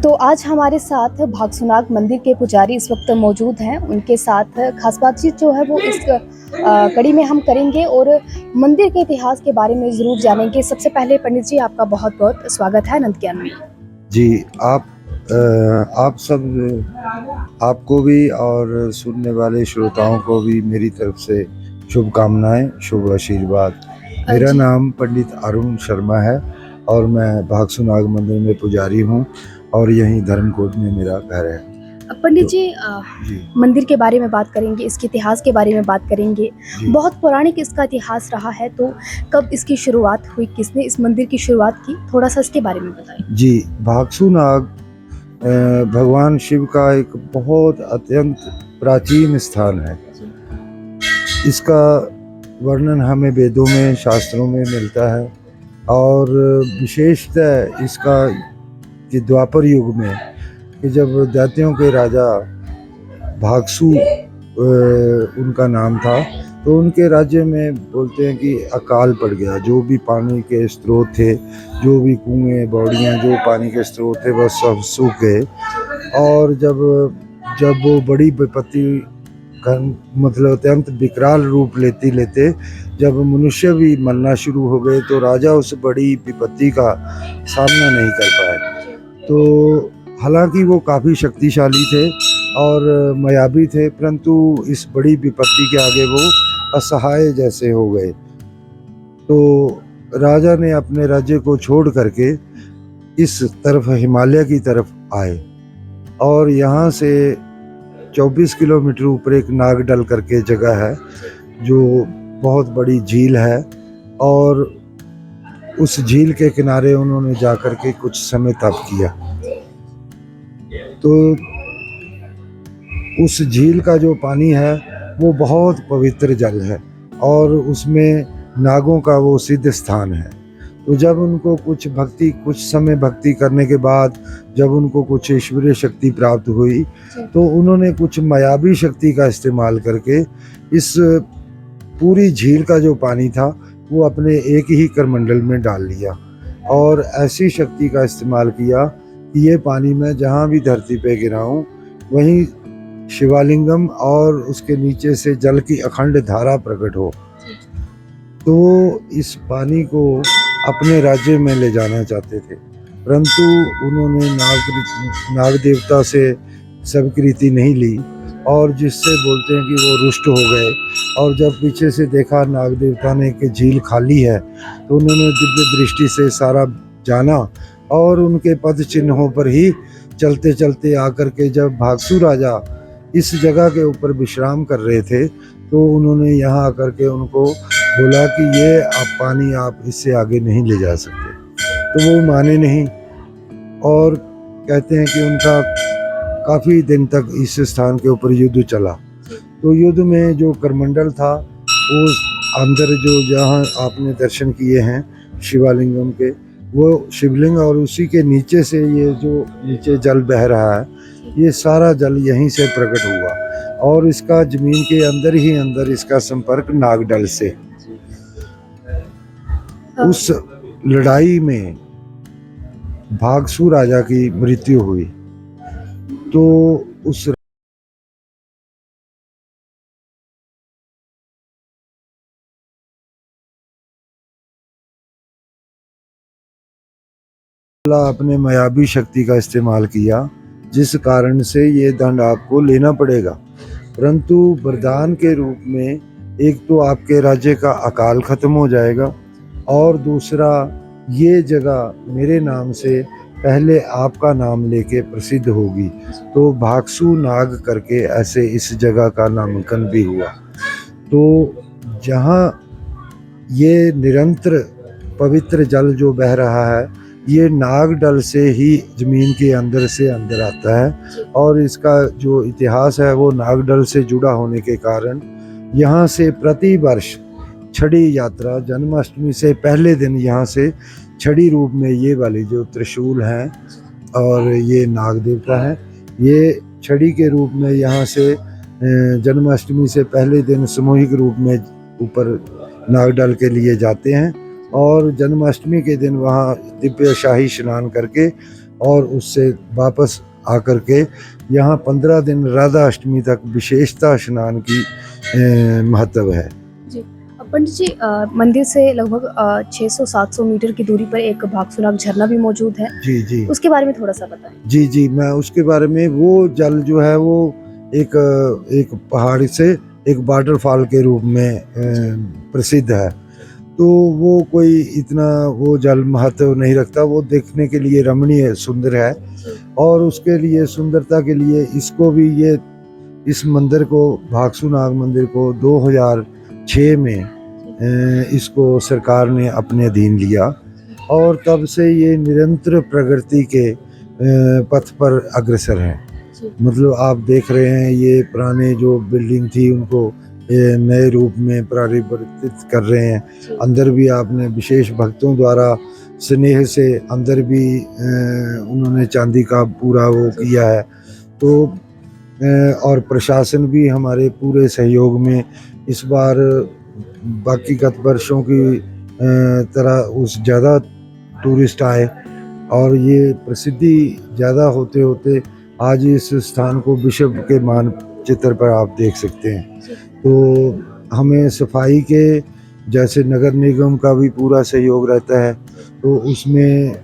तो आज हमारे साथ भागसूनाग मंदिर के पुजारी इस वक्त मौजूद हैं। उनके साथ खास बातचीत जो है वो इस कड़ी में हम करेंगे और मंदिर के इतिहास के बारे में ज़रूर जानेंगे। सबसे पहले पंडित जी, आपका बहुत बहुत स्वागत है अनंत ज्ञान में। जी, आप सब, आपको भी और सुनने वाले श्रोताओं को भी मेरी तरफ से शुभकामनाएं, शुभ आशीर्वाद। मेरा जी। नाम पंडित अरुण शर्मा है और मैं भागसूनाग मंदिर में पुजारी हूँ और यहीं धर्मकोट में मेरा घर है। पंडित तो जी, जी मंदिर के बारे में बात करेंगे, इसके इतिहास के बारे में बात करेंगे। जी बहुत पौराणिक इसका इतिहास रहा है, तो कब इसकी शुरुआत हुई, किसने इस मंदिर की शुरुआत की, थोड़ा सा इसके बारे में बताएं। जी भागसूनाग भगवान शिव का एक बहुत अत्यंत प्राचीन स्थान है। इसका वर्णन हमें वेदों में, शास्त्रों में मिलता है और विशेषतः इसका कि द्वापर युग में, कि जब दैत्यों के राजा भागसु उनका नाम था, तो उनके राज्य में बोलते हैं कि अकाल पड़ गया। जो भी पानी के स्रोत थे, जो भी कुएं बौड़ियाँ, जो पानी के स्रोत थे, वह सब सूख गए। और जब जब वो बड़ी विपत्ति मतलब अत्यंत विकराल रूप लेते लेते जब मनुष्य भी मरना शुरू हो गए, तो राजा उस बड़ी विपत्ति का सामना नहीं कर पाए। तो हालांकि वो काफ़ी शक्तिशाली थे और मायावी थे, परंतु इस बड़ी विपत्ति के आगे वो असहाय जैसे हो गए। तो राजा ने अपने राज्य को छोड़ करके इस तरफ, हिमालय की तरफ आए और यहाँ से 24 किलोमीटर ऊपर एक नागडल करके जगह है, जो बहुत बड़ी झील है। और उस झील के किनारे उन्होंने जाकर के कुछ समय तप किया। तो उस झील का जो पानी है वो बहुत पवित्र जल है और उसमें नागों का वो सिद्ध स्थान है। तो जब उनको कुछ समय भक्ति करने के बाद जब उनको कुछ ईश्वरीय शक्ति प्राप्त हुई, तो उन्होंने कुछ मायावी शक्ति का इस्तेमाल करके इस पूरी झील का जो पानी था वो अपने एक ही करमंडल में डाल लिया और ऐसी शक्ति का इस्तेमाल किया कि ये पानी मैं जहाँ भी धरती पे गिराऊं, वहीं शिवालिंगम और उसके नीचे से जल की अखंड धारा प्रकट हो। तो इस पानी को अपने राज्य में ले जाना चाहते थे, परंतु उन्होंने नाग देवता से स्वीकृति नहीं ली और जिससे बोलते हैं कि वो रुष्ट हो गए। और जब पीछे से देखा नाग देवता ने कि झील खाली है, तो उन्होंने दिव्य दृष्टि से सारा जाना और उनके पद चिन्हों पर ही चलते चलते आकर के जब भागसु राजा इस जगह के ऊपर विश्राम कर रहे थे, तो उन्होंने यहाँ आकर के उनको बोला कि ये पानी आप इससे आगे नहीं ले जा सकते। तो वो माने नहीं और कहते हैं कि उनका काफ़ी दिन तक इस स्थान के ऊपर युद्ध चला। तो युद्ध में जो करमंडल था, वो अंदर जो जहाँ आपने दर्शन किए हैं शिवालिंगम के, वो शिवलिंग और उसी के नीचे से ये जो नीचे जल बह रहा है, ये सारा जल यहीं से प्रकट हुआ और इसका जमीन के अंदर ही अंदर इसका संपर्क नागडल से। उस लड़ाई में भागसु राजा की मृत्यु हुई, तो उस अपने मायावी शक्ति का इस्तेमाल किया, जिस कारण से ये दंड आपको लेना पड़ेगा। परंतु वरदान के रूप में एक तो आपके राज्य का अकाल खत्म हो जाएगा और दूसरा ये जगह मेरे नाम से पहले आपका नाम लेके प्रसिद्ध होगी। तो भागसु नाग करके ऐसे इस जगह का नामांकन भी हुआ। तो जहाँ ये निरंतर पवित्र जल जो बह रहा है, ये नागडल से ही जमीन के अंदर से अंदर आता है और इसका जो इतिहास है वो नागडल से जुड़ा होने के कारण यहाँ से प्रति वर्ष छड़ी यात्रा, जन्माष्टमी से पहले दिन यहाँ से छड़ी रूप में ये वाली जो त्रिशूल हैं और ये नाग देवता है, ये छड़ी के रूप में यहाँ से जन्माष्टमी से पहले दिन सामूहिक रूप में ऊपर नागडल के लिए जाते हैं और जन्माष्टमी के दिन वहाँ दिव्य शाही स्नान करके और उससे वापस आकर के यहाँ 15 दिन राधा अष्टमी तक विशेषता स्नान की महत्व है। जी। पंडित जी, मंदिर से लगभग 600-700 मीटर की दूरी पर एक भागसुनाग झरना भी मौजूद है। जी जी उसके बारे में थोड़ा-सा बताएँ। जी जी, मैं उसके बारे में, वो जल जो है वो एक एक पहाड़ से एक वाटरफॉल के रूप में प्रसिद्ध है। तो वो कोई इतना वो जल महत्व नहीं रखता, वो देखने के लिए रमणीय सुंदर है। और उसके लिए सुंदरता के लिए इसको भी, ये इस मंदिर को, भागसुनाग मंदिर को 2006 में इसको सरकार ने अपने अधीन लिया और तब से ये निरंतर प्रगति के पथ पर अग्रसर है। मतलब आप देख रहे हैं, ये पुराने जो बिल्डिंग थी उनको ये नए रूप में परिवर्तित कर रहे हैं। अंदर भी आपने विशेष भक्तों द्वारा स्नेह से अंदर भी उन्होंने चांदी का पूरा वो किया है। तो और प्रशासन भी हमारे पूरे सहयोग में इस बार बाकी गत वर्षों की तरह उस ज़्यादा टूरिस्ट आए और ये प्रसिद्धि ज़्यादा होते होते आज इस स्थान को विश्व के मानचित्र पर आप देख सकते हैं। तो हमें सफाई के, जैसे नगर निगम का भी पूरा सहयोग रहता है, तो उसमें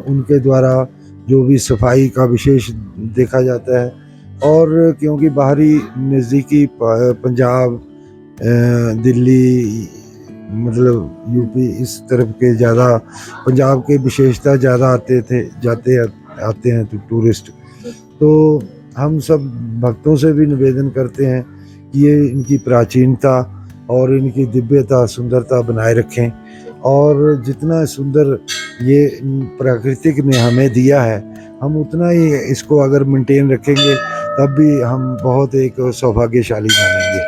उनके द्वारा जो भी सफाई का विशेष देखा जाता है। और क्योंकि बाहरी नज़दीकी पंजाब, दिल्ली, मतलब यूपी, इस तरफ के ज़्यादा, पंजाब के विशेषता ज़्यादा आते हैं तो टूरिस्ट। तो हम सब भक्तों से भी निवेदन करते हैं कि ये इनकी प्राचीनता और इनकी दिव्यता, सुंदरता बनाए रखें। और जितना सुंदर ये प्राकृतिक ने हमें दिया है, हम उतना ही इसको अगर मेंटेन रखेंगे तब भी हम बहुत एक सौभाग्यशाली मानेंगे।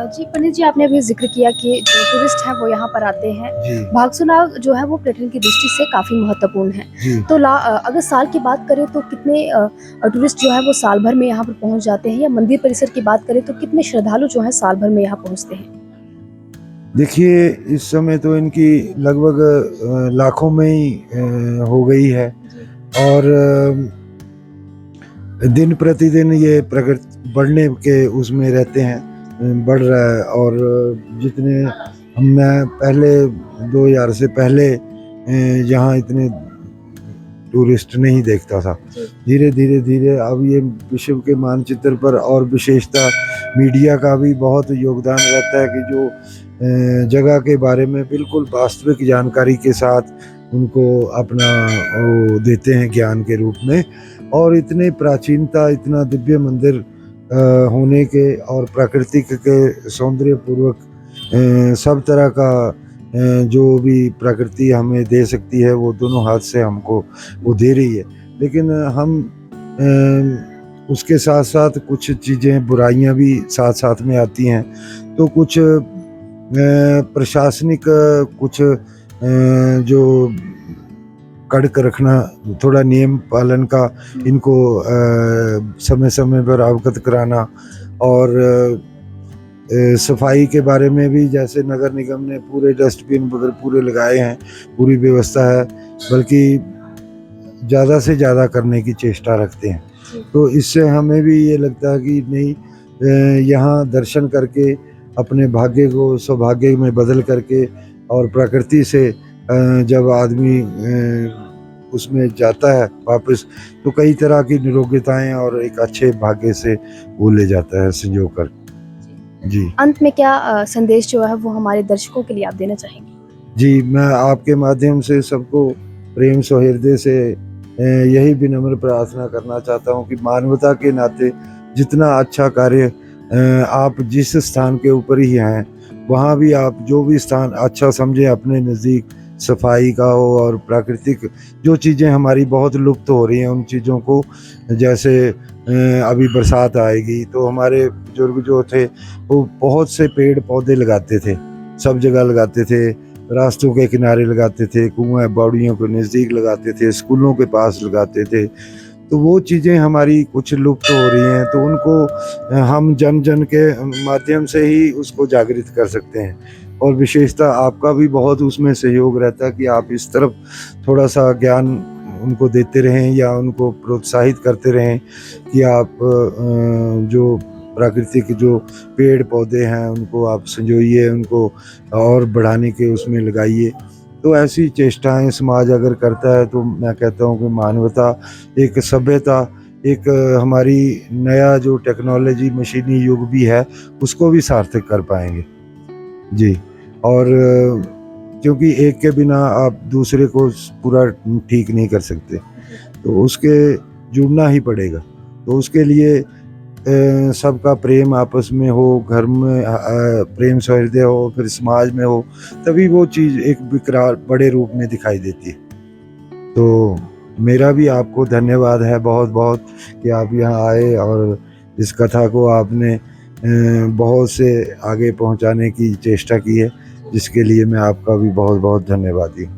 जी, पंडित जी, आपने अभी ज़िक्र किया कि जो टूरिस्ट हैं वो यहाँ पर आते हैं। जी भागसुनाग जो है वो पर्यटन की दृष्टि से काफ़ी महत्वपूर्ण है। जी तो अगर साल की बात करें तो कितने टूरिस्ट जो है वो साल भर में यहाँ पर पहुँच जाते हैं, या मंदिर परिसर की बात करें तो कितने श्रद्धालु जो हैं साल भर में यहाँ पहुँचते हैं? देखिए, इस समय तो इनकी लगभग लाखों में ही हो गई है। और दिन प्रतिदिन ये प्रगति बढ़ने के उसमें रहते हैं, बढ़ रहा है। और जितने मैं पहले 2000 से पहले यहाँ इतने टूरिस्ट नहीं देखता था, धीरे धीरे अब ये विश्व के मानचित्र पर, और विशेषता मीडिया का भी बहुत योगदान रहता है कि जो जगह के बारे में बिल्कुल वास्तविक जानकारी के साथ उनको अपना वो देते हैं ज्ञान के रूप में। और इतने प्राचीनता, इतना दिव्य मंदिर होने के और प्राकृतिक के सौंदर्य पूर्वक सब तरह का जो भी प्रकृति हमें दे सकती है वो दोनों हाथ से हमको वो दे रही है। लेकिन हम उसके साथ साथ कुछ चीज़ें, बुराइयां भी साथ साथ में आती हैं। तो कुछ प्रशासनिक कुछ जो कड़क रखना, थोड़ा नियम पालन का, इनको समय समय पर अवगत कराना। और सफाई के बारे में भी, जैसे नगर निगम ने पूरे डस्टबिन वगैरह पूरे लगाए हैं, पूरी व्यवस्था है, बल्कि ज़्यादा से ज़्यादा करने की चेष्टा रखते हैं। तो इससे हमें भी ये लगता है कि नहीं, यहाँ दर्शन करके अपने भाग्य को सौभाग्य में बदल करके, और प्रकृति से जब आदमी उसमें जाता है वापस, तो कई तरह की निरोगिताएं और एक अच्छे भाग्य से वो ले जाता है संजो कर। जी अंत में क्या संदेश जो है वो हमारे दर्शकों के लिए आप देना चाहेंगे? जी, मैं आपके माध्यम से सबको प्रेम सौहार्द से यही विनम्र प्रार्थना करना चाहता हूँ कि मानवता के नाते जितना अच्छा कार्य आप जिस स्थान के ऊपर ही हैं, वहाँ भी आप जो भी स्थान अच्छा समझें अपने नज़दीक, सफाई का हो और प्राकृतिक जो चीज़ें हमारी बहुत लुप्त हो रही हैं उन चीज़ों को, जैसे अभी बरसात आएगी तो हमारे बुजुर्ग जो थे वो बहुत से पेड़ पौधे लगाते थे, सब जगह लगाते थे, रास्तों के किनारे लगाते थे, कुएं बाड़ियों के नज़दीक लगाते थे, स्कूलों के पास लगाते थे। तो वो चीज़ें हमारी कुछ लुप्त हो रही हैं, तो उनको हम जन जन के माध्यम से ही उसको जागृत कर सकते हैं। और विशेषता आपका भी बहुत उसमें सहयोग रहता है कि आप इस तरफ थोड़ा सा ज्ञान उनको देते रहें या उनको प्रोत्साहित करते रहें कि आप जो प्राकृतिक जो पेड़ पौधे हैं उनको आप संजोइए, उनको और बढ़ाने के उसमें लगाइए। तो ऐसी चेष्टाएं समाज अगर करता है तो मैं कहता हूँ कि मानवता, एक सभ्यता, एक हमारी नया जो टेक्नोलॉजी मशीनी युग भी है उसको भी सार्थक कर पाएंगे जी। और क्योंकि एक के बिना आप दूसरे को पूरा ठीक नहीं कर सकते, तो उसके जुड़ना ही पड़ेगा। तो उसके लिए सबका प्रेम आपस में हो, घर में प्रेम सौहार्द हो, फिर समाज में हो, तभी वो चीज़ एक विकराल बड़े रूप में दिखाई देती है। तो मेरा भी आपको धन्यवाद है बहुत बहुत कि आप यहाँ आए और इस कथा को आपने बहुत से आगे पहुँचाने की चेष्टा की है, जिसके लिए मैं आपका भी बहुत बहुत धन्यवादी हूँ।